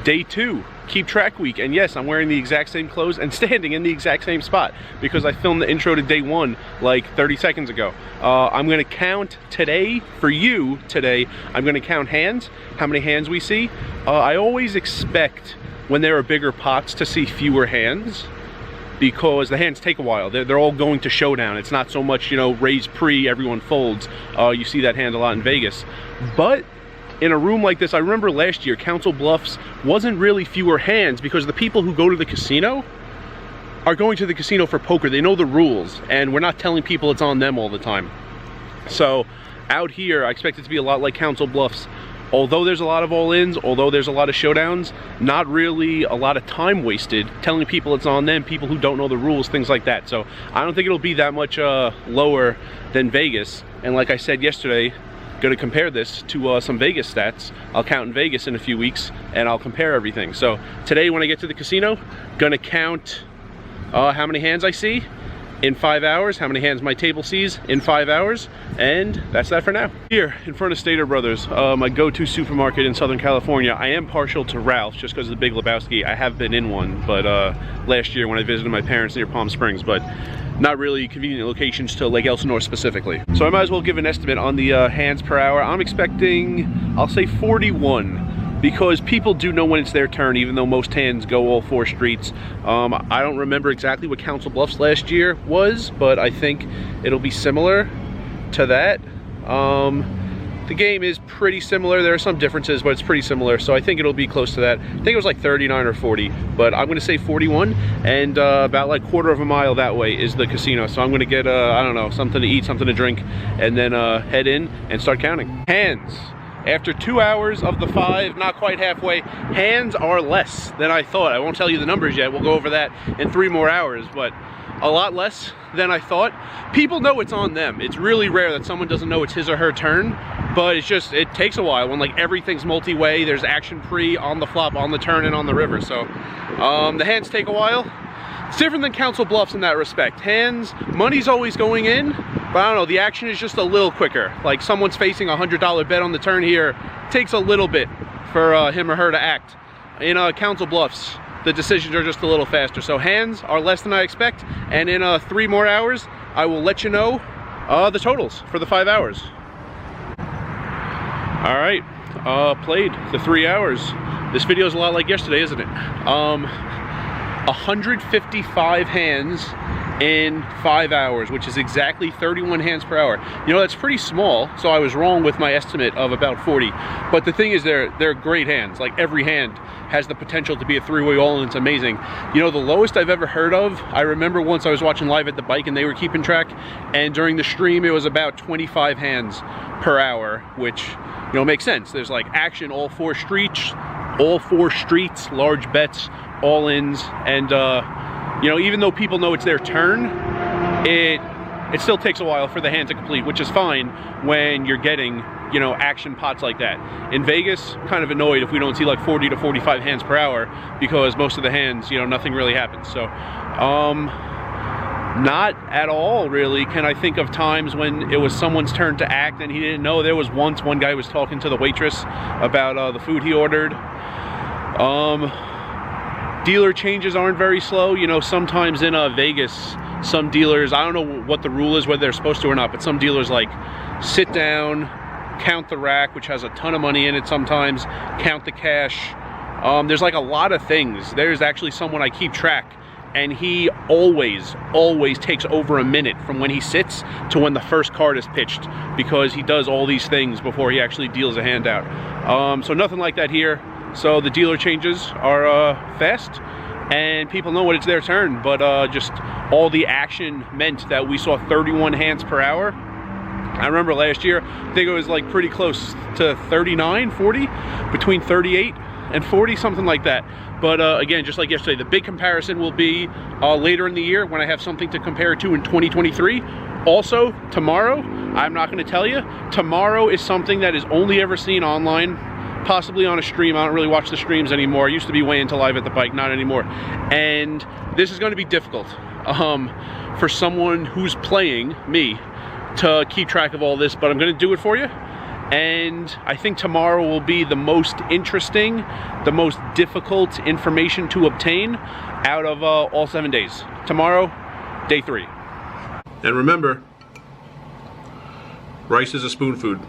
day 2, keep track week, and yes, I'm wearing the exact same clothes and standing in the exact same spot because I filmed the intro to day 1 like 30 seconds ago. I'm gonna count today, for you today, I'm gonna count hands, how many hands we see. I always expect when there are bigger pots to see fewer hands because the hands take a while. They're all going to showdown. It's not so much, you know, raise pre, everyone folds. You see that hand a lot in Vegas. But in a room like this, I remember last year, Council Bluffs wasn't really fewer hands because the people who go to the casino are going to the casino for poker. They know the rules, and we're not telling people it's on them all the time. So out here, I expect it to be a lot like Council Bluffs. Although there's a lot of all-ins, although there's a lot of showdowns, not really a lot of time wasted telling people it's on them, people who don't know the rules, things like that. So I don't think it'll be that much lower than Vegas. And like I said yesterday, gonna compare this to some Vegas stats. I'll count in Vegas in a few weeks and I'll compare everything. So today when I get to the casino, gonna count how many hands I see in 5 hours, how many hands my table sees in 5 hours, and that's that for now. Here in front of Stater Brothers, my go-to supermarket in Southern California. I am partial to Ralph's just because of the Big Lebowski. I have been in one, but last year when I visited my parents near Palm Springs, but not really convenient locations to Lake Elsinore specifically. So I might as well give an estimate on the hands per hour. I'm expecting, I'll say 41, because people do know when it's their turn, even though most hands go all 4 streets. I don't remember exactly what Council Bluffs last year was, but I think it'll be similar to that. The game is pretty similar. There are some differences, but it's pretty similar. So I think it'll be close to that. I think it was like 39 or 40, but I'm gonna say 41, and about like quarter of a mile that way is the casino. So I'm gonna get, I don't know, something to eat, something to drink, and then head in and start counting. Hands. After 2 hours of the 5, not quite halfway, hands are less than I thought. I won't tell you the numbers yet. We'll go over that in 3 more hours, but a lot less than I thought. People know it's on them. It's really rare that someone doesn't know it's his or her turn, but it's just, it takes a while when like everything's multi-way. There's action pre, on the flop, on the turn, and on the river. So the hands take a while. It's different than Council Bluffs in that respect. Hands, money's always going in, but I don't know, the action is just a little quicker. Like someone's facing a $100 bet on the turn here, takes a little bit for him or her to act. In Council Bluffs, the decisions are just a little faster. So hands are less than I expect, and in 3 more hours, I will let you know the totals for the 5 hours. All right, played the 3 hours. This video is a lot like yesterday, isn't it? 155 hands in 5 hours, which is exactly 31 hands per hour. You know, that's pretty small, so I was wrong with my estimate of about 40. But the thing is, they're great hands. Like every hand has the potential to be a 3-way all-in. It's amazing. You know, the lowest I've ever heard of, I remember once I was watching live at the bike and they were keeping track, and during the stream it was about 25 hands per hour, which, you know, makes sense. There's like action all 4 streets, large bets, all-ins, and you know, even though people know it's their turn, it still takes a while for the hand to complete, which is fine when you're getting, you know, action pots like that. In Vegas, kind of annoyed if we don't see like 40 to 45 hands per hour because most of the hands, you know, nothing really happens. So not at all really can I think of times when it was someone's turn to act and he didn't know. There was once one guy was talking to the waitress about the food he ordered. Dealer changes aren't very slow. You know, sometimes in Vegas, some dealers, I don't know what the rule is, whether they're supposed to or not, but some dealers like sit down, count the rack, which has a ton of money in it sometimes, count the cash. There's like a lot of things. There's actually someone I keep track, and he always takes over a minute from when he sits to when the first card is pitched, because he does all these things before he actually deals a hand out. So nothing like that here. So the dealer changes are fast, and people know when it's their turn, but just all the action meant that we saw 31 hands per hour. I remember last year, I think it was like pretty close to 39, 40, between 38 and 40, something like that. But again, just like yesterday, the big comparison will be later in the year when I have something to compare to in 2023. Also, tomorrow, I'm not going to tell you, tomorrow is something that is only ever seen online, possibly on a stream. I don't really watch the streams anymore. I used to be way into live at the bike, not anymore. And this is going to be difficult for someone who's playing, me, to keep track of all this, but I'm going to do it for you. and I think tomorrow will be the most interesting, the most difficult information to obtain out of all 7 days. Tomorrow, day 3. And remember, rice is a spoon food.